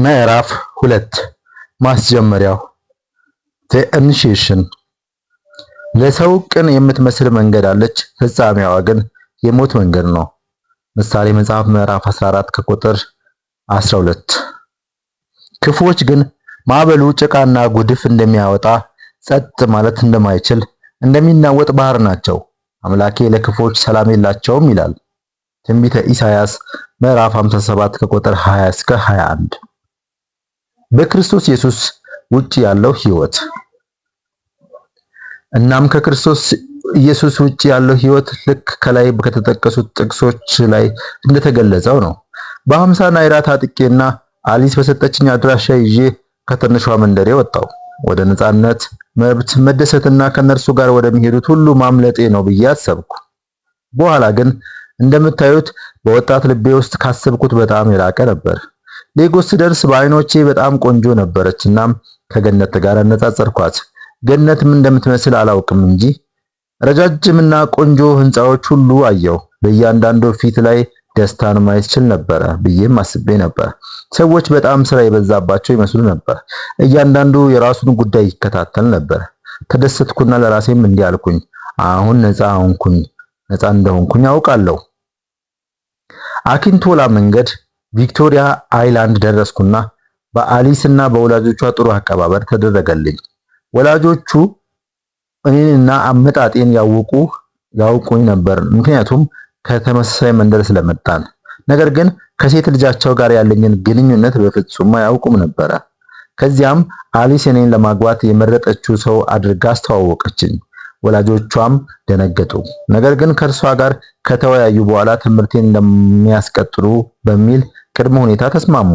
ምዕራፍ 2 ማስጀመሪያው The Initiation ለሰው ቅን የምትመስል መንገድ አለች፣ ፍጻሜዋ ግን የሞት መንገድ ነው። ምሳሌ መጽሐፍ ምዕራፍ 14 ከቁጥር 12። ክፉዎች ግን ማዕበሉ ጭቃና ጉድፍ እንደሚያወጣ ጸጥ ማለት እንደማይችል እንደሚናወጥ ባህር ናቸው። አምላኬ ለክፉዎች ሰላም የላቸውም ይላል ትንቢተ ኢሳይያስ ምዕራፍ 57 ከቁጥር 20 እስከ 21። በክርስቶስ ኢየሱስ ውጪ ያለው ሕይወት። እናም ከክርስቶስ ኢየሱስ ውጪ ያለው ሕይወት ልክ ከላይ ከተጠቀሱት ጥቅሶች ላይ እንደተገለጸው ነው። በ50 ናይራ ታጥቄና አሊስ በሰጠችኝ አድራሻ ይዤ ከትንሿ መንደሬ ወጣው። ወደ ነጻነት፣ መብት፣ መደሰትና ከነርሱ ጋር ወደሚሄዱት ሁሉ ማምለጤ ነው ብዬ አሰብኩ። በኋላ ግን እንደምታዩት በወጣት ልቤ ውስጥ ካሰብኩት በጣም የራቀ ነበር። ሌጎስ ስደርስ በዓይኖቼ በጣም ቆንጆ ነበረች። እናም ከገነት ጋር አነጻጸርኳት። ገነት ምን እንደምትመስል አላውቅም እንጂ ረጃጅምና ቆንጆ ህንፃዎች ሁሉ አየሁ። በእያንዳንዱ ፊት ላይ ደስታን ማየት ችል ነበረ ብዬም አስቤ ነበር። ሰዎች በጣም ስራ የበዛባቸው ይመስሉ ነበር። እያንዳንዱ የራሱን ጉዳይ ይከታተል ነበር። ተደሰትኩና ለራሴም እንዲህ አልኩኝ፣ አሁን ነፃ እንደሆንኩኝ አውቃለሁ። አኪንቶላ መንገድ ቪክቶሪያ አይላንድ ደረስኩና በአሊስ እና በወላጆቿ ጥሩ አቀባበል ተደረገልኝ። ወላጆቹ እኔንና አመጣጤን ያውቁኝ ነበር፣ ምክንያቱም ከተመሳሳይ መንደር ስለመጣን። ነገር ግን ከሴት ልጃቸው ጋር ያለኝን ግንኙነት በፍጹም አያውቁም ነበረ። ከዚያም አሊስ እኔን ለማግባት የመረጠችው ሰው አድርጋ አስተዋወቀችኝ። ወላጆቿም ደነገጡ። ነገር ግን ከእርሷ ጋር ከተወያዩ በኋላ ትምህርቴን እንደሚያስቀጥሉ በሚል ቅድመ ሁኔታ ተስማሙ።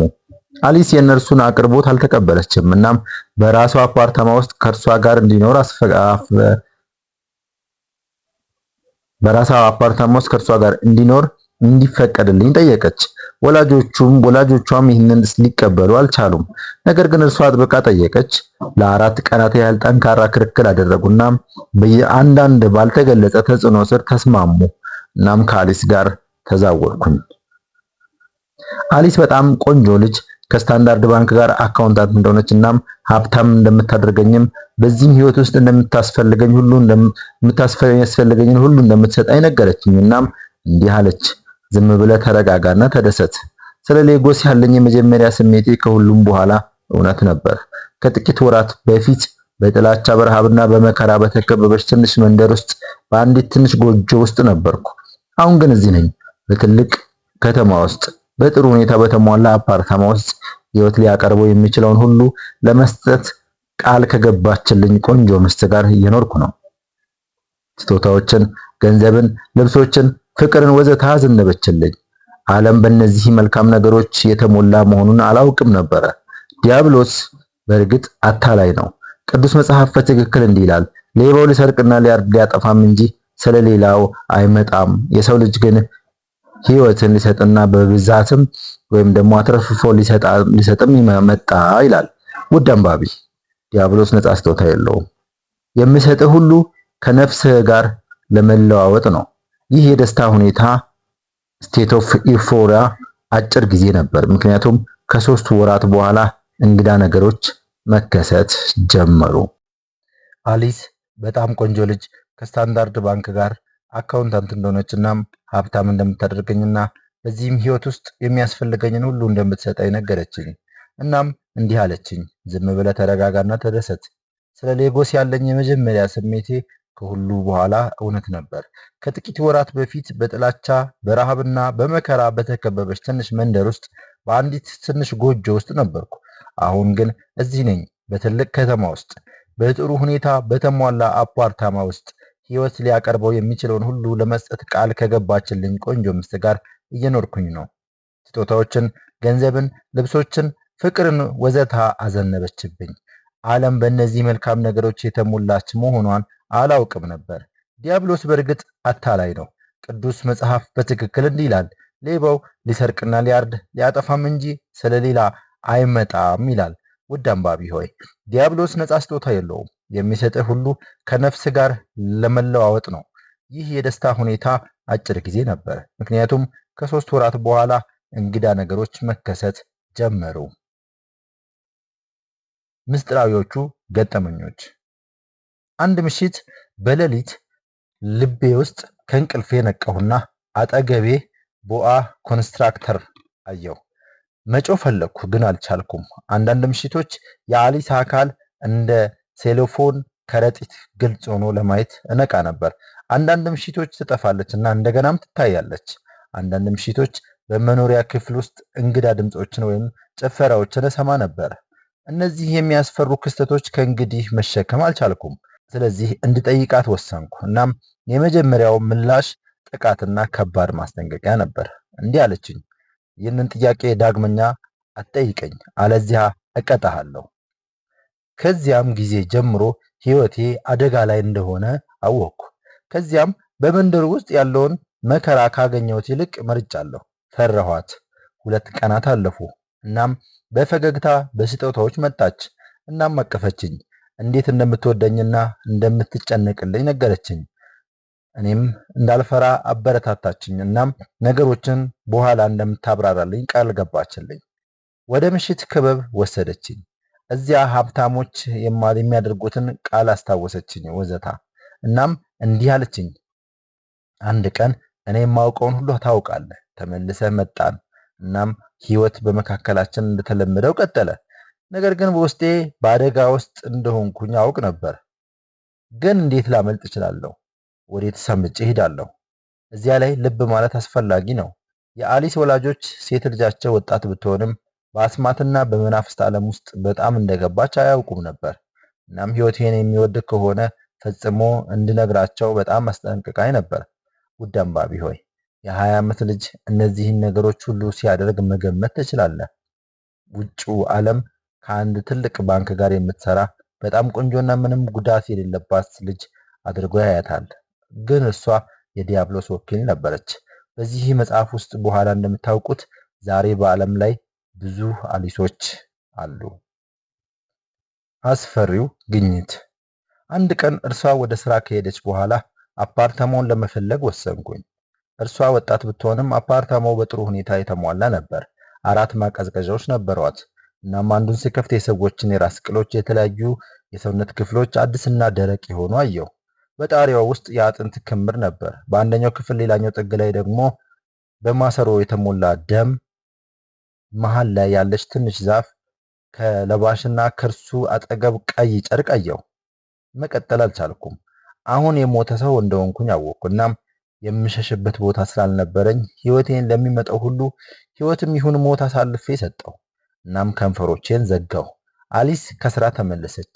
አሊስ የእነርሱን አቅርቦት አልተቀበለችም። እናም በራሷ አፓርታማ ውስጥ ከእርሷ ጋር እንዲኖር እንዲፈቀድልኝ ጠየቀች። ወላጆቿም ይህንን ሊቀበሉ አልቻሉም። ነገር ግን እርሷ አጥብቃ ጠየቀች። ለ4 ቀናት ያህል ጠንካራ ክርክር አደረጉና በአንዳንድ ባልተገለጸ ተጽዕኖ ስር ተስማሙ። እናም ከአሊስ ጋር ተዛወርኩኝ። አሊስ በጣም ቆንጆ ልጅ፣ ከስታንዳርድ ባንክ ጋር አካውንታንት እንደሆነች እናም ሀብታም እንደምታደርገኝም በዚህም ህይወት ውስጥ የሚያስፈልገኝን ሁሉ እንደምትሰጠኝ ነገረችኝ። እናም እንዲህ አለች፣ ዝም ብለህ ተረጋጋና ተደሰት። ስለ ሌጎስ ያለኝ የመጀመሪያ ስሜቴ ከሁሉም በኋላ እውነት ነበር። ከጥቂት ወራት በፊት በጥላቻ በረሃብና በመከራ በተከበበች ትንሽ መንደር ውስጥ በአንዲት ትንሽ ጎጆ ውስጥ ነበርኩ። አሁን ግን እዚህ ነኝ፣ በትልቅ ከተማ ውስጥ በጥሩ ሁኔታ በተሟላ አፓርታማ ውስጥ ህይወት ሊያቀርበው የሚችለውን ሁሉ ለመስጠት ቃል ከገባችልኝ ቆንጆ ሚስት ጋር እየኖርኩ ነው። ስጦታዎችን፣ ገንዘብን፣ ልብሶችን፣ ፍቅርን ወዘተ አዘነበችልኝ። ዓለም በእነዚህ መልካም ነገሮች የተሞላ መሆኑን አላውቅም ነበረ። ዲያብሎስ በእርግጥ አታላይ ነው። ቅዱስ መጽሐፍ በትክክል እንዲህ ይላል፣ ሌባው ሊሰርቅና ሊያርድ ሊያጠፋም እንጂ ስለሌላው አይመጣም። የሰው ልጅ ግን ህይወትን ሊሰጥና በብዛትም ወይም ደግሞ አትረፍርፎ ሊሰጥም መጣ ይላል። ውድ አንባቢ፣ ዲያብሎስ ነፃ ስጦታ የለውም። የሚሰጥህ ሁሉ ከነፍስህ ጋር ለመለዋወጥ ነው። ይህ የደስታ ሁኔታ ስቴት ኦፍ ኢፎሪያ አጭር ጊዜ ነበር፣ ምክንያቱም ከ3 ወራት በኋላ እንግዳ ነገሮች መከሰት ጀመሩ። አሊስ በጣም ቆንጆ ልጅ ከስታንዳርድ ባንክ ጋር አካውንታንት እንደሆነች እናም ሀብታም እንደምታደርገኝና በዚህም ህይወት ውስጥ የሚያስፈልገኝን ሁሉ እንደምትሰጠኝ ነገረችኝ። እናም እንዲህ አለችኝ፣ ዝም ብለህ ተረጋጋና ተደሰት። ስለ ሌጎስ ያለኝ የመጀመሪያ ስሜቴ ከሁሉ በኋላ እውነት ነበር። ከጥቂት ወራት በፊት በጥላቻ በረሃብና በመከራ በተከበበች ትንሽ መንደር ውስጥ በአንዲት ትንሽ ጎጆ ውስጥ ነበርኩ። አሁን ግን እዚህ ነኝ፣ በትልቅ ከተማ ውስጥ በጥሩ ሁኔታ በተሟላ አፓርታማ ውስጥ ህይወት ሊያቀርበው የሚችለውን ሁሉ ለመስጠት ቃል ከገባችልኝ ቆንጆ ሚስት ጋር እየኖርኩኝ ነው። ስጦታዎችን፣ ገንዘብን፣ ልብሶችን፣ ፍቅርን ወዘታ አዘነበችብኝ። ዓለም በእነዚህ መልካም ነገሮች የተሞላች መሆኗን አላውቅም ነበር። ዲያብሎስ በእርግጥ አታላይ ነው። ቅዱስ መጽሐፍ በትክክል እንዲህ ይላል፣ ሌባው ሊሰርቅና ሊያርድ ሊያጠፋም እንጂ ስለሌላ አይመጣም ይላል። ውድ አንባቢ ሆይ፣ ዲያብሎስ ነፃ ስጦታ የለውም። የሚሰጥህ ሁሉ ከነፍስ ጋር ለመለዋወጥ ነው። ይህ የደስታ ሁኔታ አጭር ጊዜ ነበር፣ ምክንያቱም ከ3 ወራት በኋላ እንግዳ ነገሮች መከሰት ጀመሩ። ምስጢራዊዎቹ ገጠመኞች። አንድ ምሽት በሌሊት ልቤ ውስጥ ከእንቅልፌ ነቃሁና አጠገቤ ቦአ ኮንስትራክተር አየሁ። መጮህ ፈለግኩ ግን አልቻልኩም። አንዳንድ ምሽቶች የአሊስ አካል እንደ ሴሎፎን ከረጢት ግልጽ ሆኖ ለማየት እነቃ ነበር። አንዳንድ ምሽቶች ትጠፋለች እና እንደገናም ትታያለች። አንዳንድ ምሽቶች በመኖሪያ ክፍል ውስጥ እንግዳ ድምፆችን ወይም ጭፈራዎችን እሰማ ነበር። እነዚህ የሚያስፈሩ ክስተቶች ከእንግዲህ መሸከም አልቻልኩም። ስለዚህ እንድጠይቃት ወሰንኩ። እናም የመጀመሪያው ምላሽ ጥቃትና ከባድ ማስጠንቀቂያ ነበር። እንዲህ አለችኝ፣ ይህንን ጥያቄ ዳግመኛ አትጠይቀኝ፣ አለዚያ እቀጣሃለሁ። ከዚያም ጊዜ ጀምሮ ሕይወቴ አደጋ ላይ እንደሆነ አወቅኩ። ከዚያም በመንደር ውስጥ ያለውን መከራ ካገኘሁት ይልቅ መርጫለሁ። ፈራኋት። 2 ቀናት አለፉ። እናም በፈገግታ በስጦታዎች መጣች። እናም አቀፈችኝ። እንዴት እንደምትወደኝና እንደምትጨነቅልኝ ነገረችኝ። እኔም እንዳልፈራ አበረታታችኝ። እናም ነገሮችን በኋላ እንደምታብራራልኝ ቃል ገባችልኝ። ወደ ምሽት ክበብ ወሰደችኝ። እዚያ ሀብታሞች የሚያደርጉትን ቃል አስታወሰችኝ ወዘታ። እናም እንዲህ አለችኝ፣ አንድ ቀን እኔ የማውቀውን ሁሉ ታውቃለህ። ተመልሰህ መጣን። እናም ሕይወት በመካከላችን እንደተለመደው ቀጠለ። ነገር ግን በውስጤ በአደጋ ውስጥ እንደሆንኩኝ አውቅ ነበር። ግን እንዴት ላመልጥ እችላለሁ? ወዴት ሰምጬ እሄዳለሁ? እዚያ ላይ ልብ ማለት አስፈላጊ ነው። የአሊስ ወላጆች ሴት ልጃቸው ወጣት ብትሆንም በአስማትና በመናፍስት ዓለም ውስጥ በጣም እንደገባች አያውቁም ነበር። እናም ሕይወቴን የሚወድ ከሆነ ፈጽሞ እንድነግራቸው በጣም አስጠንቅቃኝ ነበር። ውድ አንባቢ ሆይ የ20 ዓመት ልጅ እነዚህን ነገሮች ሁሉ ሲያደርግ መገመት ትችላለህ። ውጭው ዓለም ከአንድ ትልቅ ባንክ ጋር የምትሰራ በጣም ቆንጆና ምንም ጉዳት የሌለባት ልጅ አድርጎ ያያታል። ግን እሷ የዲያብሎስ ወኪል ነበረች። በዚህ መጽሐፍ ውስጥ በኋላ እንደምታውቁት ዛሬ በዓለም ላይ ብዙ አሊሶች አሉ። አስፈሪው ግኝት። አንድ ቀን እርሷ ወደ ስራ ከሄደች በኋላ አፓርታማውን ለመፈለግ ወሰንኩኝ። እርሷ ወጣት ብትሆንም አፓርታማው በጥሩ ሁኔታ የተሟላ ነበር። 4 ማቀዝቀዣዎች ነበሯት። እናም አንዱን ስከፍት የሰዎችን የራስ ቅሎች፣ የተለያዩ የሰውነት ክፍሎች አዲስና ደረቅ የሆኑ አየሁ። በጣሪያው ውስጥ የአጥንት ክምር ነበር። በአንደኛው ክፍል ሌላኛው ጥግ ላይ ደግሞ በማሰሮ የተሞላ ደም መሃል ላይ ያለች ትንሽ ዛፍ ከለባሽና ከእርሱ አጠገብ ቀይ ጨርቅ አየሁ። መቀጠል አልቻልኩም። አሁን የሞተ ሰው እንደሆንኩኝ አወቅኩ። እናም የምሸሽበት ቦታ ስላልነበረኝ ሕይወቴን ለሚመጣው ሁሉ ሕይወትም ይሁን ሞት አሳልፌ ሰጠው። እናም ከንፈሮቼን ዘጋሁ። አሊስ ከስራ ተመለሰች።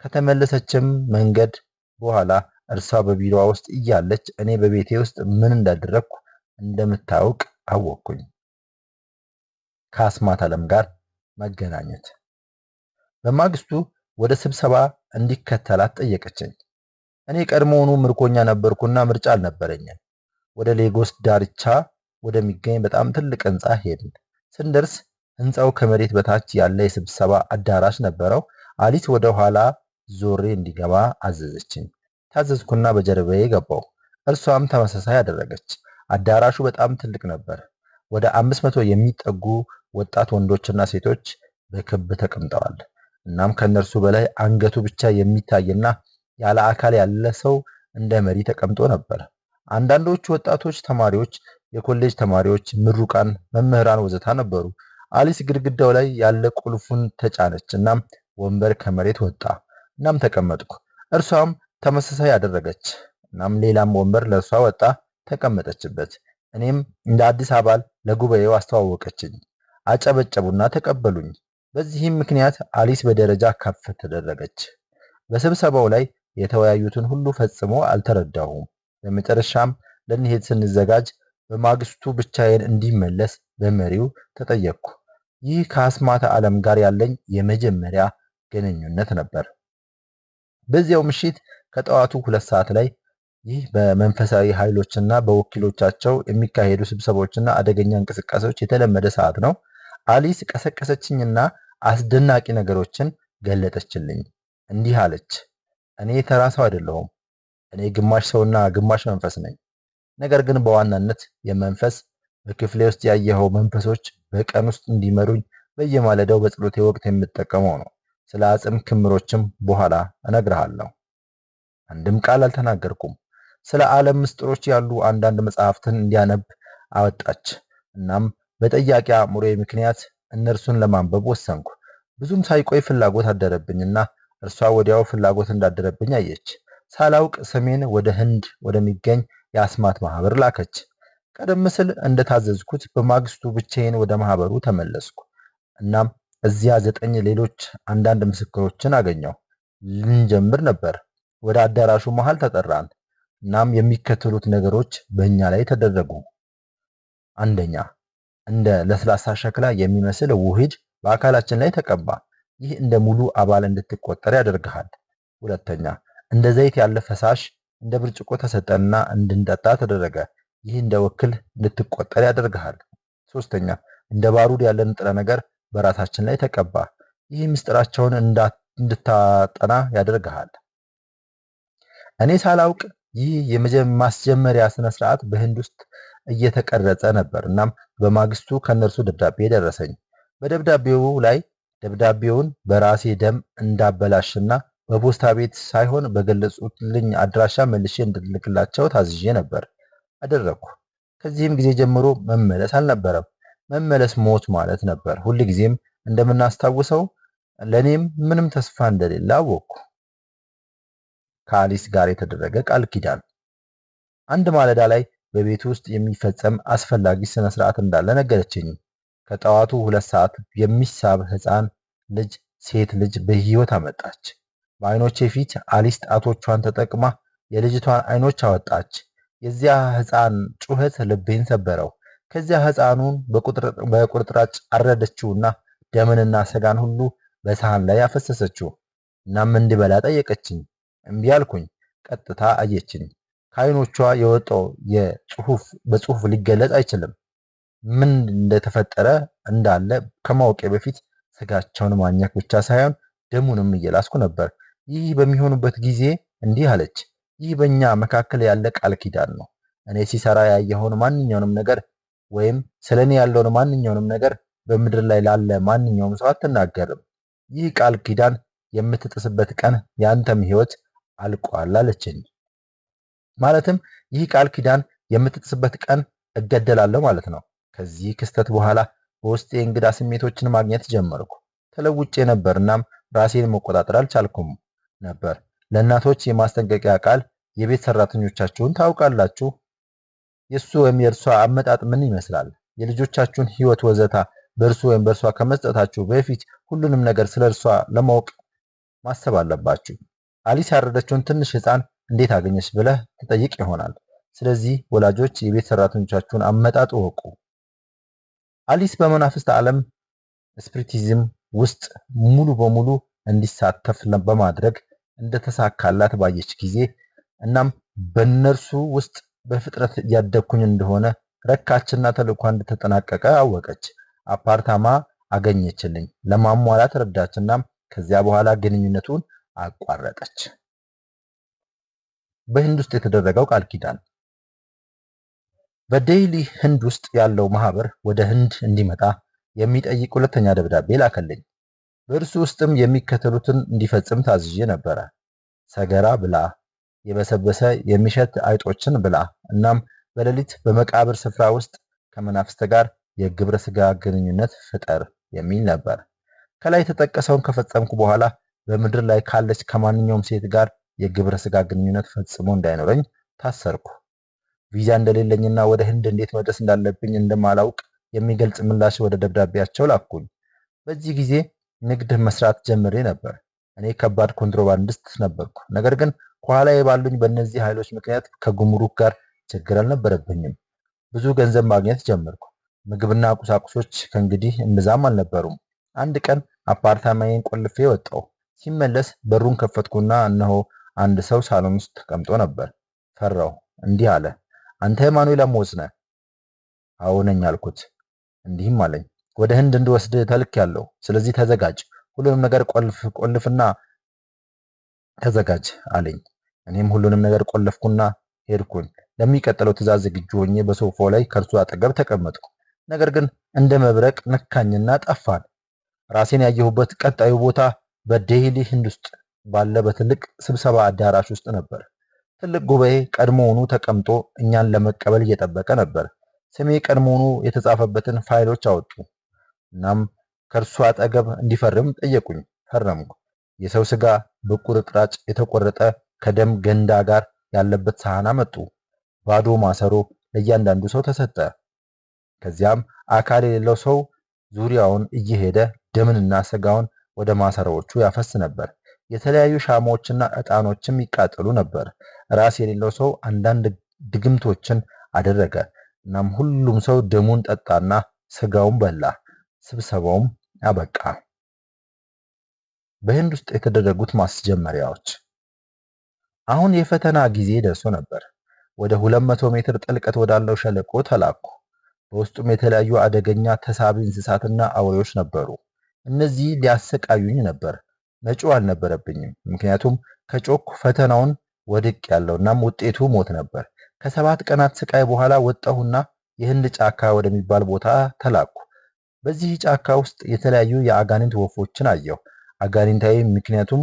ከተመለሰችም መንገድ በኋላ እርሷ በቢሮዋ ውስጥ እያለች እኔ በቤቴ ውስጥ ምን እንዳደረግኩ እንደምታውቅ አወቅኩኝ። ከአስማት ዓለም ጋር መገናኘት። በማግስቱ ወደ ስብሰባ እንዲከተላት ጠየቀችኝ። እኔ ቀድሞውኑ ምርኮኛ ነበርኩና ምርጫ አልነበረኝም። ወደ ሌጎስ ዳርቻ ወደሚገኝ በጣም ትልቅ ህንፃ ሄድን። ስንደርስ ህንፃው ከመሬት በታች ያለ የስብሰባ አዳራሽ ነበረው። አሊስ ወደ ኋላ ዞሬ እንዲገባ አዘዘችኝ። ታዘዝኩና በጀርባዬ ገባው። እርሷም ተመሳሳይ አደረገች። አዳራሹ በጣም ትልቅ ነበር። ወደ 500 የሚጠጉ ወጣት ወንዶችና ሴቶች በክብ ተቀምጠዋል። እናም ከነርሱ በላይ አንገቱ ብቻ የሚታይና ያለ አካል ያለ ሰው እንደ መሪ ተቀምጦ ነበር። አንዳንዶቹ ወጣቶች ተማሪዎች፣ የኮሌጅ ተማሪዎች፣ ምሩቃን፣ መምህራን ወዘታ ነበሩ። አሊስ ግድግዳው ላይ ያለ ቁልፉን ተጫነች። እናም ወንበር ከመሬት ወጣ። እናም ተቀመጥኩ። እርሷም ተመሳሳይ አደረገች። እናም ሌላም ወንበር ለእርሷ ወጣ፣ ተቀመጠችበት። እኔም እንደ አዲስ አባል ለጉባኤው አስተዋወቀችኝ። አጨበጨቡና ተቀበሉኝ። በዚህም ምክንያት አሊስ በደረጃ ከፍ ተደረገች። በስብሰባው ላይ የተወያዩትን ሁሉ ፈጽሞ አልተረዳሁም። በመጨረሻም ልንሄድ ስንዘጋጅ በማግስቱ ብቻዬን እንዲመለስ በመሪው ተጠየቅኩ። ይህ ከአስማተ ዓለም ጋር ያለኝ የመጀመሪያ ግንኙነት ነበር። በዚያው ምሽት ከጠዋቱ 2 ሰዓት ላይ ይህ በመንፈሳዊ ኃይሎችና በወኪሎቻቸው የሚካሄዱ ስብሰባዎችና አደገኛ እንቅስቃሴዎች የተለመደ ሰዓት ነው። አሊስ ቀሰቀሰችኝና አስደናቂ ነገሮችን ገለጠችልኝ። እንዲህ አለች፣ እኔ ተራ ሰው አይደለሁም። እኔ ግማሽ ሰውና ግማሽ መንፈስ ነኝ። ነገር ግን በዋናነት የመንፈስ በክፍሌ ውስጥ ያየኸው መንፈሶች በቀን ውስጥ እንዲመሩኝ በየማለዳው በጸሎቴ ወቅት የምጠቀመው ነው። ስለ አጽም ክምሮችም በኋላ እነግርሃለሁ። አንድም ቃል አልተናገርኩም። ስለ ዓለም ምስጢሮች ያሉ አንዳንድ መጽሐፍትን እንዲያነብ አወጣች። እናም በጠያቂ አእምሮዬ ምክንያት እነርሱን ለማንበብ ወሰንኩ። ብዙም ሳይቆይ ፍላጎት አደረብኝና እርሷ ወዲያው ፍላጎት እንዳደረብኝ አየች። ሳላውቅ ስሜን ወደ ህንድ ወደሚገኝ የአስማት ማህበር ላከች። ቀደም ሲል እንደታዘዝኩት በማግስቱ ብቻዬን ወደ ማህበሩ ተመለስኩ። እናም እዚያ 9 ሌሎች አንዳንድ ምስክሮችን አገኘሁ። ልንጀምር ነበር። ወደ አዳራሹ መሃል ተጠራን። እናም የሚከተሉት ነገሮች በእኛ ላይ ተደረጉ። አንደኛ፣ እንደ ለስላሳ ሸክላ የሚመስል ውህድ በአካላችን ላይ ተቀባ። ይህ እንደ ሙሉ አባል እንድትቆጠር ያደርግሃል። ሁለተኛ፣ እንደ ዘይት ያለ ፈሳሽ እንደ ብርጭቆ ተሰጠንና እንድንጠጣ ተደረገ። ይህ እንደ ወኪል እንድትቆጠር ያደርግሃል። ሶስተኛ፣ እንደ ባሩድ ያለ ንጥረ ነገር በራሳችን ላይ ተቀባ። ይህ ምስጢራቸውን እንድታጠና ያደርግሃል። እኔ ሳላውቅ ይህ የማስጀመሪያ ስነ ስርዓት በህንድ ውስጥ እየተቀረጸ ነበር። እናም በማግስቱ ከነርሱ ደብዳቤ ደረሰኝ። በደብዳቤው ላይ ደብዳቤውን በራሴ ደም እንዳበላሽና በፖስታ ቤት ሳይሆን በገለጹልኝ አድራሻ መልሼ እንድልክላቸው ታዝዤ ነበር። አደረኩ። ከዚህም ጊዜ ጀምሮ መመለስ አልነበረም። መመለስ ሞት ማለት ነበር። ሁልጊዜም እንደምናስታውሰው ለኔም ምንም ተስፋ እንደሌለ አወቅኩ። ከአሊስ ጋር የተደረገ ቃል ኪዳን። አንድ ማለዳ ላይ በቤቱ ውስጥ የሚፈጸም አስፈላጊ ስነ ስርዓት እንዳለ ነገረችኝ። ከጠዋቱ 2 ሰዓት የሚሳብ ህፃን ልጅ ሴት ልጅ በህይወት አመጣች። በአይኖቼ ፊት አሊስ ጣቶቿን ተጠቅማ የልጅቷን አይኖች አወጣች። የዚያ ህፃን ጩኸት ልቤን ሰበረው። ከዚያ ህፃኑን በቁርጥራጭ አረደችውና ደምንና ስጋን ሁሉ በሳህን ላይ አፈሰሰችው። እናም እንድበላ ጠየቀችኝ። እምቢ አልኩኝ። ቀጥታ አየችኝ። ከአይኖቿ የወጣው በጽሁፍ ሊገለጽ አይችልም። ምን እንደተፈጠረ እንዳለ ከማወቄ በፊት ስጋቸውን ማኘክ ብቻ ሳይሆን ደሙንም እየላስኩ ነበር። ይህ በሚሆኑበት ጊዜ እንዲህ አለች። ይህ በእኛ መካከል ያለ ቃል ኪዳን ነው። እኔ ሲሰራ ያየኸውን ማንኛውንም ነገር ወይም ስለኔ ያለውን ማንኛውንም ነገር በምድር ላይ ላለ ማንኛውም ሰው አትናገርም። ይህ ቃል ኪዳን የምትጥስበት ቀን ያንተም ህይወት አልቋል አለችኝ። ማለትም ይህ ቃል ኪዳን የምትጥስበት ቀን እገደላለሁ ማለት ነው። ከዚህ ክስተት በኋላ በውስጤ እንግዳ ስሜቶችን ማግኘት ጀመርኩ። ተለውጬ ነበር። እናም ራሴን መቆጣጠር አልቻልኩም ነበር። ለእናቶች የማስጠንቀቂያ ቃል፣ የቤት ሰራተኞቻችሁን ታውቃላችሁ? የሱ ወይም የእርሷ አመጣጥ ምን ይመስላል? የልጆቻችሁን ህይወት ወዘታ በእርሱ ወይም በእርሷ ከመስጠታችሁ በፊት ሁሉንም ነገር ስለ እርሷ ለማወቅ ማሰብ አለባችሁ። አሊስ ያረደችውን ትንሽ ህፃን እንዴት አገኘች ብለህ ትጠይቅ ይሆናል። ስለዚህ ወላጆች የቤት ሰራተኞቻችሁን አመጣጥ ወቁ። አሊስ በመናፍስት ዓለም ስፒሪቲዝም ውስጥ ሙሉ በሙሉ እንዲሳተፍ በማድረግ እንደተሳካላት ባየች ጊዜ እናም በእነርሱ ውስጥ በፍጥነት ያደግኩኝ እንደሆነ ረካችና ተልእኳ እንደተጠናቀቀ አወቀች። አፓርታማ አገኘችልኝ፣ ለማሟላት ረዳችና ከዚያ በኋላ ግንኙነቱን አቋረጠች። በህንድ ውስጥ የተደረገው ቃል ኪዳን። በዴይሊ ህንድ ውስጥ ያለው ማህበር ወደ ህንድ እንዲመጣ የሚጠይቅ ሁለተኛ ደብዳቤ ላከልኝ። በእርሱ ውስጥም የሚከተሉትን እንዲፈጽም ታዝዤ ነበረ። ሰገራ ብላ፣ የበሰበሰ የሚሸት አይጦችን ብላ፣ እናም በሌሊት በመቃብር ስፍራ ውስጥ ከመናፍስት ጋር የግብረ ስጋ ግንኙነት ፍጠር የሚል ነበር። ከላይ የተጠቀሰውን ከፈጸምኩ በኋላ በምድር ላይ ካለች ከማንኛውም ሴት ጋር የግብረ ስጋ ግንኙነት ፈጽሞ እንዳይኖረኝ ታሰርኩ። ቪዛ እንደሌለኝና ወደ ህንድ እንዴት መድረስ እንዳለብኝ እንደማላውቅ የሚገልጽ ምላሽ ወደ ደብዳቤያቸው ላኩኝ። በዚህ ጊዜ ንግድ መስራት ጀምሬ ነበር። እኔ ከባድ ኮንትሮባንዲስት ነበርኩ። ነገር ግን ከኋላዬ ባሉኝ በእነዚህ ኃይሎች ምክንያት ከጉምሩክ ጋር ችግር አልነበረብኝም። ብዙ ገንዘብ ማግኘት ጀመርኩ። ምግብና ቁሳቁሶች ከእንግዲህ እምብዛም አልነበሩም። አንድ ቀን አፓርታማዬን ቆልፌ ወጣሁ። ሲመለስ በሩን ከፈትኩና እነሆ አንድ ሰው ሳሎን ውስጥ ተቀምጦ ነበር። ፈራሁ። እንዲህ አለ፣ አንተ ማኑኤል አሞጽ ነህ? አዎ ነኝ አልኩት። እንዲህም አለኝ፣ ወደ ህንድ እንድወስድ ተልኬያለሁ። ስለዚህ ተዘጋጅ፣ ሁሉንም ነገር ቆልፍና ተዘጋጅ አለኝ። እኔም ሁሉንም ነገር ቆለፍኩና ሄድኩኝ። ለሚቀጥለው ትዕዛዝ ዝግጁ ሆኜ በሶፋው ላይ ከእርሱ አጠገብ ተቀመጥኩ። ነገር ግን እንደ መብረቅ ነካኝና ጠፋን። ራሴን ያየሁበት ቀጣዩ ቦታ በዴይሊ ህንድ ውስጥ ባለ በትልቅ ስብሰባ አዳራሽ ውስጥ ነበር። ትልቅ ጉባኤ ቀድሞውኑ ተቀምጦ እኛን ለመቀበል እየጠበቀ ነበር። ስሜ ቀድሞውኑ የተጻፈበትን ፋይሎች አወጡ። እናም ከእርሱ አጠገብ እንዲፈርም ጠየቁኝ። ፈረምኩ። የሰው ስጋ በቁርጥራጭ የተቆረጠ ከደም ገንዳ ጋር ያለበት ሳህን አመጡ። ባዶ ማሰሮ ለእያንዳንዱ ሰው ተሰጠ። ከዚያም አካል የሌለው ሰው ዙሪያውን እየሄደ ደምንና ስጋውን ወደ ማሰሮዎቹ ያፈስ ነበር። የተለያዩ ሻማዎችና ዕጣኖችም ይቃጠሉ ነበር። ራስ የሌለው ሰው አንዳንድ ድግምቶችን አደረገ። እናም ሁሉም ሰው ደሙን ጠጣና ስጋውን በላ። ስብሰባውም አበቃ። በህንድ ውስጥ የተደረጉት ማስጀመሪያዎች። አሁን የፈተና ጊዜ ደርሶ ነበር። ወደ 200 ሜትር ጥልቀት ወዳለው ሸለቆ ተላኩ። በውስጡም የተለያዩ አደገኛ ተሳቢ እንስሳትና አውሬዎች ነበሩ። እነዚህ ሊያሰቃዩኝ ነበር። መጮህ አልነበረብኝም፣ ምክንያቱም ከጮኩ ፈተናውን ወድቅ ያለው እናም ውጤቱ ሞት ነበር። ከ7 ቀናት ስቃይ በኋላ ወጣሁና የህንድ ጫካ ወደሚባል ቦታ ተላኩ። በዚህ ጫካ ውስጥ የተለያዩ የአጋንንት ወፎችን አየሁ። አጋንንታዊ ምክንያቱም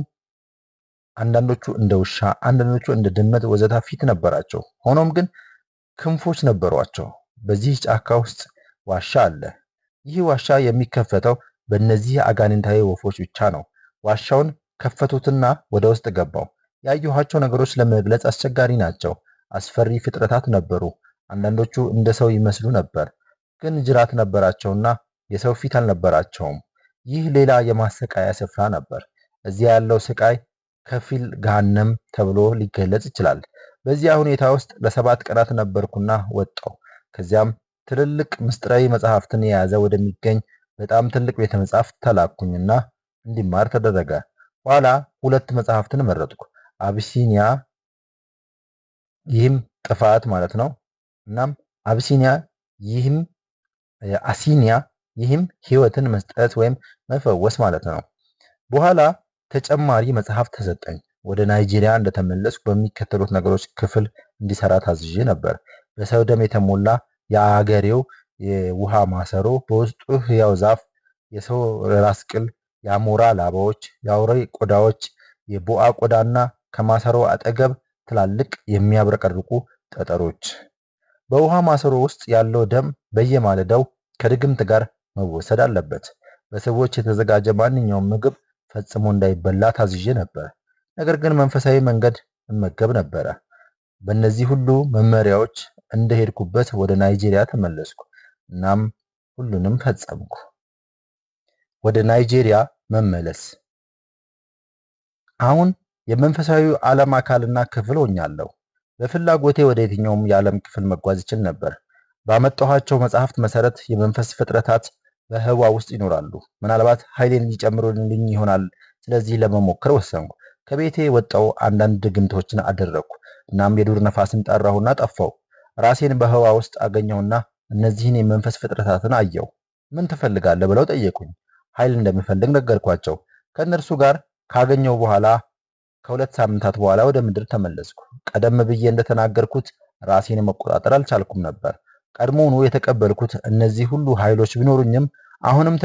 አንዳንዶቹ እንደ ውሻ፣ አንዳንዶቹ እንደ ድመት ወዘተ ፊት ነበራቸው። ሆኖም ግን ክንፎች ነበሯቸው። በዚህ ጫካ ውስጥ ዋሻ አለ። ይህ ዋሻ የሚከፈተው በእነዚህ አጋንንታዊ ወፎች ብቻ ነው። ዋሻውን ከፈቱትና ወደ ውስጥ ገባው። ያየኋቸው ነገሮች ለመግለጽ አስቸጋሪ ናቸው። አስፈሪ ፍጥረታት ነበሩ። አንዳንዶቹ እንደ ሰው ይመስሉ ነበር፣ ግን ጅራት ነበራቸውና የሰው ፊት አልነበራቸውም። ይህ ሌላ የማሰቃያ ስፍራ ነበር። እዚያ ያለው ስቃይ ከፊል ገሃነም ተብሎ ሊገለጽ ይችላል። በዚያ ሁኔታ ውስጥ ለ7 ቀናት ነበርኩና ወጣው። ከዚያም ትልልቅ ምስጢራዊ መጽሐፍትን የያዘ ወደሚገኝ በጣም ትልቅ ቤተ መጻሕፍት ተላኩኝና እንዲማር ተደረገ። ኋላ 2 መጽሐፍትን መረጥኩ። አቢሲኒያ፣ ይህም ጥፋት ማለት ነው። እናም አቢሲኒያ፣ ይህም አሲኒያ፣ ይህም ህይወትን መስጠት ወይም መፈወስ ማለት ነው። በኋላ ተጨማሪ መጽሐፍ ተሰጠኝ። ወደ ናይጄሪያ እንደተመለስኩ በሚከተሉት ነገሮች ክፍል እንዲሰራ ታዝዤ ነበር። በሰው ደም የተሞላ የአገሬው የውሃ ማሰሮ፣ በውስጡ ህያው ዛፍ፣ የሰው ራስ ቅል፣ የአሞራ ላባዎች፣ የአውሬ ቆዳዎች፣ የቦአ ቆዳና ከማሰሮ አጠገብ ትላልቅ የሚያብረቀርቁ ጠጠሮች። በውሃ ማሰሮ ውስጥ ያለው ደም በየማለዳው ከድግምት ጋር መወሰድ አለበት። በሰዎች የተዘጋጀ ማንኛውም ምግብ ፈጽሞ እንዳይበላ ታዝዤ ነበር። ነገር ግን መንፈሳዊ መንገድ እመገብ ነበረ። በእነዚህ ሁሉ መመሪያዎች እንደሄድኩበት ወደ ናይጄሪያ ተመለስኩ። እናም ሁሉንም ፈጸምኩ። ወደ ናይጄሪያ መመለስ። አሁን የመንፈሳዊ ዓለም አካልና ክፍል ሆኛለሁ። በፍላጎቴ ወደ የትኛውም የዓለም ክፍል መጓዝ ይችል ነበር። ባመጣኋቸው መጽሐፍት መሰረት የመንፈስ ፍጥረታት በህዋ ውስጥ ይኖራሉ። ምናልባት ኃይሌን ሊጨምሩልኝ ይሆናል። ስለዚህ ለመሞከር ወሰንኩ። ከቤቴ ወጣው። አንዳንድ ድግምቶችን አደረግኩ። እናም የዱር ነፋስን ጠራሁና ጠፋው። ራሴን በህዋ ውስጥ አገኘሁና እነዚህን የመንፈስ ፍጥረታትን አየሁ። ምን ትፈልጋለህ ብለው ጠየቁኝ። ኃይል እንደምፈልግ ነገርኳቸው። ከእነርሱ ጋር ካገኘሁ በኋላ ከ2 ሳምንታት በኋላ ወደ ምድር ተመለስኩ። ቀደም ብዬ እንደተናገርኩት ራሴን መቆጣጠር አልቻልኩም ነበር። ቀድሞውኑ የተቀበልኩት እነዚህ ሁሉ ኃይሎች ቢኖሩኝም አሁንም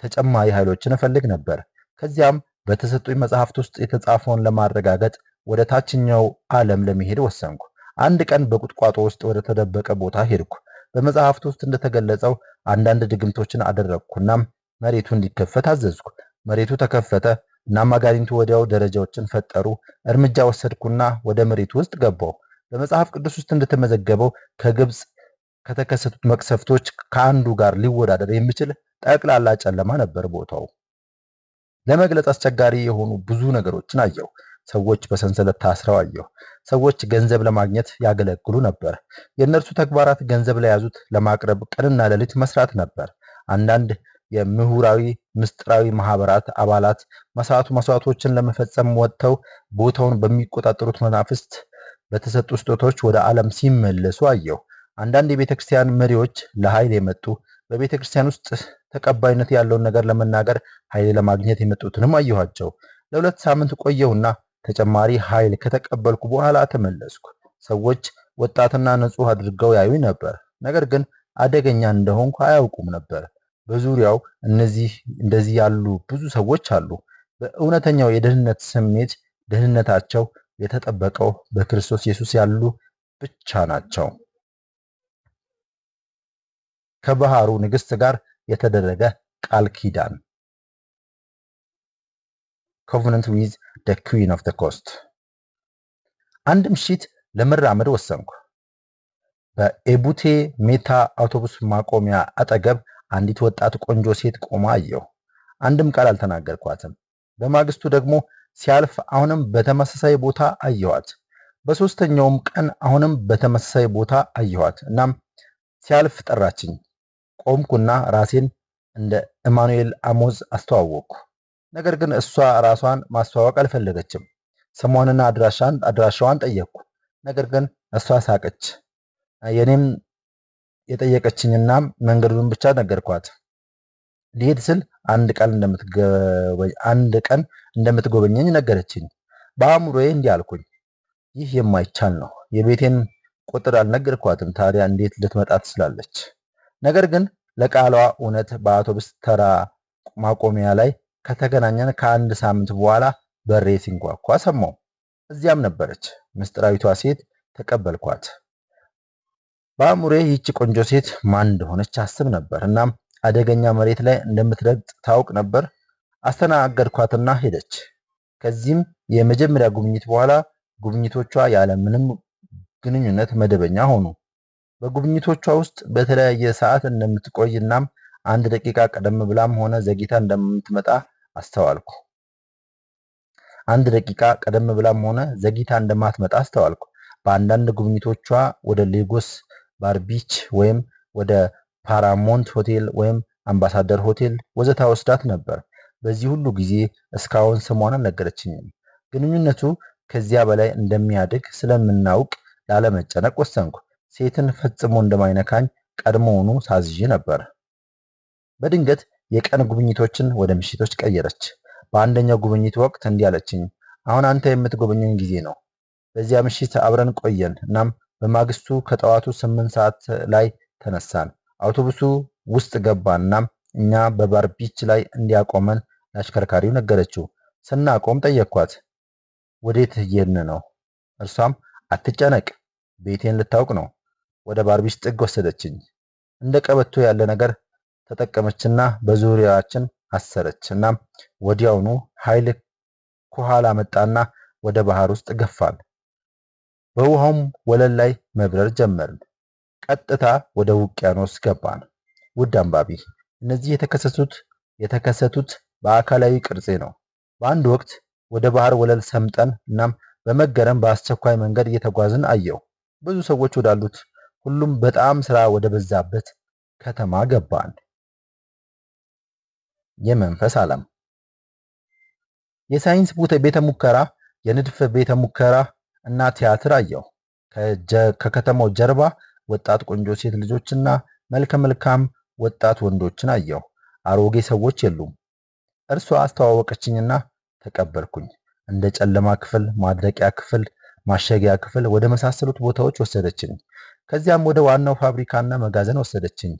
ተጨማሪ ኃይሎችን እፈልግ ነበር። ከዚያም በተሰጡኝ መጽሐፍት ውስጥ የተጻፈውን ለማረጋገጥ ወደ ታችኛው ዓለም ለመሄድ ወሰንኩ። አንድ ቀን በቁጥቋጦ ውስጥ ወደ ተደበቀ ቦታ ሄድኩ። በመጽሐፍት ውስጥ እንደተገለጸው አንዳንድ ድግምቶችን አደረግኩናም መሬቱ እንዲከፈት አዘዝኩ። መሬቱ ተከፈተ። እናም አጋንንቱ ወዲያው ደረጃዎችን ፈጠሩ። እርምጃ ወሰድኩና ወደ መሬቱ ውስጥ ገባው። በመጽሐፍ ቅዱስ ውስጥ እንደተመዘገበው ከግብጽ ከተከሰቱት መቅሰፍቶች ከአንዱ ጋር ሊወዳደር የሚችል ጠቅላላ ጨለማ ነበር ቦታው። ለመግለጽ አስቸጋሪ የሆኑ ብዙ ነገሮችን አየሁ። ሰዎች በሰንሰለት ታስረው አየሁ። ሰዎች ገንዘብ ለማግኘት ያገለግሉ ነበር። የእነርሱ ተግባራት ገንዘብ ለያዙት ለማቅረብ ቀንና ሌሊት መስራት ነበር። አንዳንድ የምሁራዊ ምስጢራዊ ማህበራት አባላት መስዋዕቶችን ለመፈጸም ወጥተው ቦታውን በሚቆጣጠሩት መናፍስት በተሰጡ ስጦታዎች ወደ ዓለም ሲመለሱ አየሁ። አንዳንድ የቤተክርስቲያን መሪዎች ለኃይል የመጡ በቤተክርስቲያን ውስጥ ተቀባይነት ያለውን ነገር ለመናገር ኃይል ለማግኘት የመጡትንም አየኋቸው። ለ2 ሳምንት ቆየሁና ተጨማሪ ኃይል ከተቀበልኩ በኋላ ተመለስኩ። ሰዎች ወጣትና ንጹህ አድርገው ያዩኝ ነበር፣ ነገር ግን አደገኛ እንደሆንኩ አያውቁም ነበር። በዙሪያው እንደዚህ ያሉ ብዙ ሰዎች አሉ። በእውነተኛው የደህንነት ስሜት ደህንነታቸው የተጠበቀው በክርስቶስ ኢየሱስ ያሉ ብቻ ናቸው። ከባህሩ ንግሥት ጋር የተደረገ ቃል ኪዳን Covenant with the Queen of the Coast። አንድ ምሽት ለመራመድ ወሰንኩ። በኤቡቴ ሜታ አውቶቡስ ማቆሚያ አጠገብ አንዲት ወጣት ቆንጆ ሴት ቆማ አየሁ። አንድም ቃል አልተናገርኳትም። በማግስቱ ደግሞ ሲያልፍ አሁንም በተመሳሳይ ቦታ አየኋት። በሶስተኛውም ቀን አሁንም በተመሳሳይ ቦታ አየኋት። እናም ሲያልፍ ጠራችኝ። ቆምኩና ራሴን እንደ ኢማኑኤል አሞዝ አስተዋወቅኩ። ነገር ግን እሷ ራሷን ማስተዋወቅ አልፈለገችም። ስሟንና አድራሻዋን ጠየቅኩ። ነገር ግን እሷ ሳቀች። የኔም የጠየቀችኝና መንገዱን ብቻ ነገርኳት። ሊሄድ ስል አንድ ቀን እንደምትጎበኘኝ ነገረችኝ። በአእምሮዬ እንዲህ አልኩኝ፣ ይህ የማይቻል ነው። የቤቴን ቁጥር አልነገርኳትም። ታዲያ እንዴት ልትመጣ ትችላለች? ነገር ግን ለቃሏ እውነት በአውቶቡስ ተራ ማቆሚያ ላይ ከተገናኘን ከአንድ ሳምንት በኋላ በሬ ሲንኳኳ ሰማሁ። እዚያም ነበረች ምስጢራዊቷ ሴት። ተቀበልኳት። በአእምሮዬ ይህች ቆንጆ ሴት ማን እንደሆነች አስብ ነበር። እናም አደገኛ መሬት ላይ እንደምትረግጥ ታውቅ ነበር። አስተናገድኳትና ሄደች። ከዚህም የመጀመሪያ ጉብኝት በኋላ ጉብኝቶቿ ያለ ምንም ግንኙነት መደበኛ ሆኑ። በጉብኝቶቿ ውስጥ በተለያየ ሰዓት እንደምትቆይ እናም አንድ ደቂቃ ቀደም ብላም ሆነ ዘግይታ እንደምትመጣ አስተዋልኩ። በአንዳንድ ጉብኝቶቿ ወደ ሌጎስ ባር ቢች ወይም ወደ ፓራሞንት ሆቴል ወይም አምባሳደር ሆቴል ወዘተ ወስዳት ነበር። በዚህ ሁሉ ጊዜ እስካሁን ስሟን አልነገረችኝም። ግንኙነቱ ከዚያ በላይ እንደሚያድግ ስለምናውቅ ላለመጨነቅ ወሰንኩ። ሴትን ፈጽሞ እንደማይነካኝ ቀድሞውኑ ሳዝዤ ነበር። በድንገት የቀን ጉብኝቶችን ወደ ምሽቶች ቀየረች። በአንደኛው ጉብኝት ወቅት እንዲህ አለችኝ፣ አሁን አንተ የምትጎበኘኝ ጊዜ ነው። በዚያ ምሽት አብረን ቆየን። እናም በማግስቱ ከጠዋቱ 8 ሰዓት ላይ ተነሳን። አውቶቡሱ ውስጥ ገባን። እናም እኛ በባር ቢች ላይ እንዲያቆመን ለአሽከርካሪው ነገረችው። ስናቆም ጠየቅኳት፣ ወዴት እየሄድን ነው? እርሷም አትጨነቅ፣ ቤቴን ልታውቅ ነው። ወደ ባር ቢች ጥግ ወሰደችኝ። እንደ ቀበቶ ያለ ነገር ተጠቀመችና በዙሪያችን አሰረች። እናም ወዲያውኑ ኃይል ከኋላ መጣና ወደ ባህር ውስጥ ገፋን። በውሃውም ወለል ላይ መብረር ጀመርን። ቀጥታ ወደ ውቅያኖስ ገባን። ውድ አንባቢ፣ እነዚህ የተከሰቱት በአካላዊ ቅርጼ ነው። በአንድ ወቅት ወደ ባህር ወለል ሰምጠን እናም በመገረም በአስቸኳይ መንገድ እየተጓዝን አየው። ብዙ ሰዎች ወዳሉት ሁሉም በጣም ስራ ወደ በዛበት ከተማ ገባን። የመንፈስ ዓለም የሳይንስ ቤተ ሙከራ፣ የንድፍ ቤተ ሙከራ እና ቲያትር አየው። ከከተማው ጀርባ ወጣት ቆንጆ ሴት ልጆችና መልከ መልካም ወጣት ወንዶችን አየው። አሮጌ ሰዎች የሉም። እርሷ አስተዋወቀችኝና ተቀበልኩኝ። እንደ ጨለማ ክፍል፣ ማድረቂያ ክፍል፣ ማሸጊያ ክፍል ወደ መሳሰሉት ቦታዎች ወሰደችኝ። ከዚያም ወደ ዋናው ፋብሪካና መጋዘን ወሰደችኝ።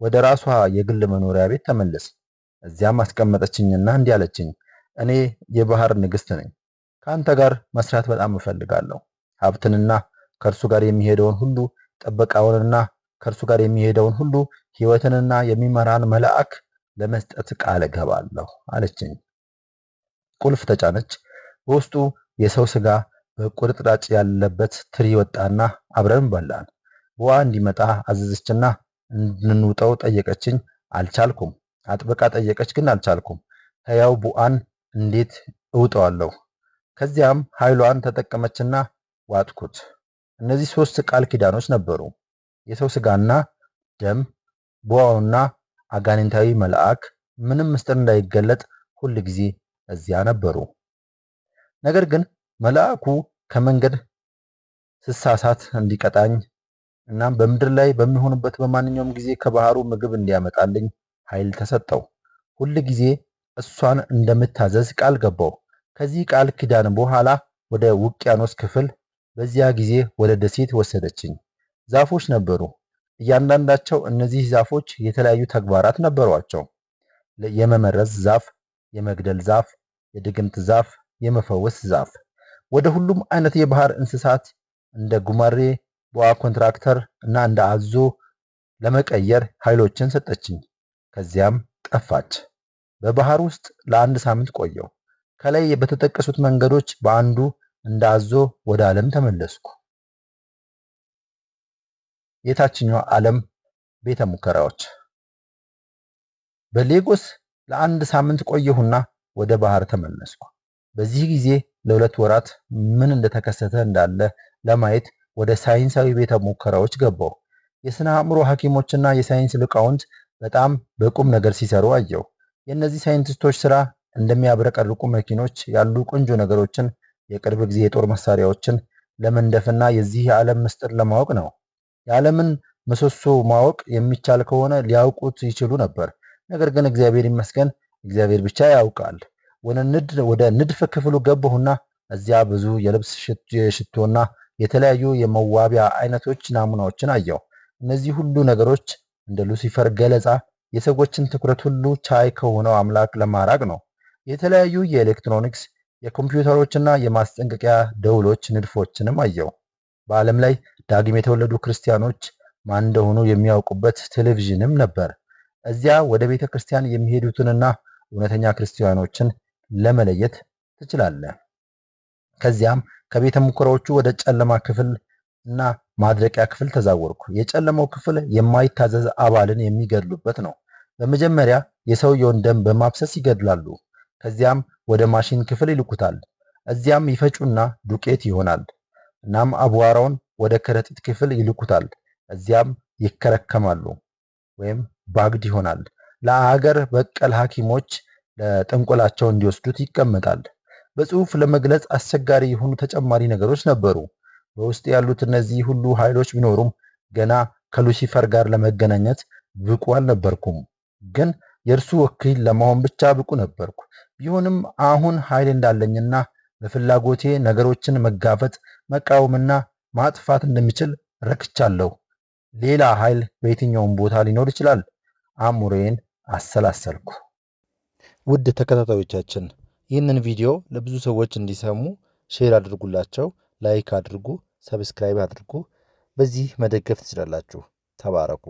ወደ ራሷ የግል መኖሪያ ቤት ተመለስ። እዚያም አስቀመጠችኝና እንዲህ አለችኝ፣ እኔ የባህር ንግሥት ነኝ። ከአንተ ጋር መስራት በጣም እፈልጋለሁ። ሀብትንና ከእርሱ ጋር የሚሄደውን ሁሉ፣ ጥበቃውንና ከእርሱ ጋር የሚሄደውን ሁሉ፣ ሕይወትንና የሚመራን መልአክ ለመስጠት ቃል እገባለሁ አለችኝ። ቁልፍ ተጫነች። በውስጡ የሰው ስጋ በቁርጥራጭ ያለበት ትሪ ወጣና አብረን በላን። በውሃ እንዲመጣ አዘዘችና እንድንውጠው ጠየቀችኝ። አልቻልኩም። አጥብቃ ጠየቀች፣ ግን አልቻልኩም። ሕያው ቡአን እንዴት እውጠዋለሁ? ከዚያም ኃይሏን ተጠቀመችና ዋጥኩት። እነዚህ 3 ቃል ኪዳኖች ነበሩ። የሰው ስጋና ደም፣ ቡአውና አጋንንታዊ መልአክ ምንም ምስጢር እንዳይገለጥ ሁል ጊዜ እዚያ ነበሩ። ነገር ግን መልአኩ ከመንገድ ስሳሳት እንዲቀጣኝ እናም በምድር ላይ በሚሆንበት በማንኛውም ጊዜ ከባህሩ ምግብ እንዲያመጣልኝ ኃይል ተሰጠው። ሁል ጊዜ እሷን እንደምታዘዝ ቃል ገባው። ከዚህ ቃል ኪዳን በኋላ ወደ ውቅያኖስ ክፍል፣ በዚያ ጊዜ ወደ ደሴት ወሰደችኝ። ዛፎች ነበሩ። እያንዳንዳቸው እነዚህ ዛፎች የተለያዩ ተግባራት ነበሯቸው። የመመረዝ ዛፍ፣ የመግደል ዛፍ፣ የድግምት ዛፍ፣ የመፈወስ ዛፍ ወደ ሁሉም አይነት የባህር እንስሳት እንደ ጉማሬ፣ ቦአ ኮንትራክተር እና እንደ አዞ ለመቀየር ኃይሎችን ሰጠችኝ። ከዚያም ጠፋች። በባህር ውስጥ ለአንድ ሳምንት ቆየው። ከላይ በተጠቀሱት መንገዶች በአንዱ እንደ አዞ ወደ ዓለም ተመለስኩ። የታችኛው ዓለም ቤተ ሙከራዎች። በሌጎስ ለአንድ ሳምንት ቆየሁና ወደ ባህር ተመለስኩ። በዚህ ጊዜ ለ2 ወራት ምን እንደተከሰተ እንዳለ ለማየት ወደ ሳይንሳዊ ቤተ ሙከራዎች ገባሁ። የስነ አእምሮ ሐኪሞችና የሳይንስ ሊቃውንት በጣም በቁም ነገር ሲሰሩ አየሁ። የእነዚህ ሳይንቲስቶች ስራ እንደሚያብረቀርቁ መኪኖች ያሉ ቆንጆ ነገሮችን፣ የቅርብ ጊዜ የጦር መሳሪያዎችን ለመንደፍና የዚህ የዓለም ምስጢር ለማወቅ ነው። የዓለምን ምሰሶ ማወቅ የሚቻል ከሆነ ሊያውቁት ይችሉ ነበር። ነገር ግን እግዚአብሔር ይመስገን እግዚአብሔር ብቻ ያውቃል። ወደ ንድፍ ክፍሉ ገባሁና እዚያ ብዙ የልብስ የሽቶና የተለያዩ የመዋቢያ አይነቶች ናሙናዎችን አየሁ። እነዚህ ሁሉ ነገሮች እንደ ሉሲፈር ገለጻ የሰዎችን ትኩረት ሁሉ ቻይ ከሆነው አምላክ ለማራቅ ነው። የተለያዩ የኤሌክትሮኒክስ የኮምፒውተሮችና የማስጠንቀቂያ ደውሎች ንድፎችንም አየሁ። በዓለም ላይ ዳግም የተወለዱ ክርስቲያኖች ማን እንደሆኑ የሚያውቁበት ቴሌቪዥንም ነበር። እዚያ ወደ ቤተ ክርስቲያን የሚሄዱትንና እውነተኛ ክርስቲያኖችን ለመለየት ትችላለህ። ከዚያም ከቤተ ሙከራዎቹ ወደ ጨለማ ክፍል እና ማድረቂያ ክፍል ተዛወርኩ። የጨለማው ክፍል የማይታዘዝ አባልን የሚገድሉበት ነው። በመጀመሪያ የሰውየውን ደም በማፍሰስ ይገድላሉ። ከዚያም ወደ ማሽን ክፍል ይልኩታል። እዚያም ይፈጩና ዱቄት ይሆናል። እናም አቧራውን ወደ ከረጢት ክፍል ይልኩታል። እዚያም ይከረከማሉ ወይም ባግድ ይሆናል። ለአገር በቀል ሐኪሞች ለጥንቆላቸው እንዲወስዱት ይቀመጣል። በጽሑፍ ለመግለጽ አስቸጋሪ የሆኑ ተጨማሪ ነገሮች ነበሩ። በውስጥ ያሉት እነዚህ ሁሉ ኃይሎች ቢኖሩም ገና ከሉሲፈር ጋር ለመገናኘት ብቁ አልነበርኩም። ግን የእርሱ ወኪል ለመሆን ብቻ ብቁ ነበርኩ። ቢሆንም አሁን ኃይል እንዳለኝና በፍላጎቴ ነገሮችን መጋፈጥ፣ መቃወምና ማጥፋት እንደሚችል ረክቻለሁ። ሌላ ኃይል በየትኛውም ቦታ ሊኖር ይችላል። አእምሮዬን አሰላሰልኩ። ውድ ተከታታዮቻችን ይህንን ቪዲዮ ለብዙ ሰዎች እንዲሰሙ ሼር አድርጉላቸው፣ ላይክ አድርጉ፣ ሰብስክራይብ አድርጉ። በዚህ መደገፍ ትችላላችሁ። ተባረኩ።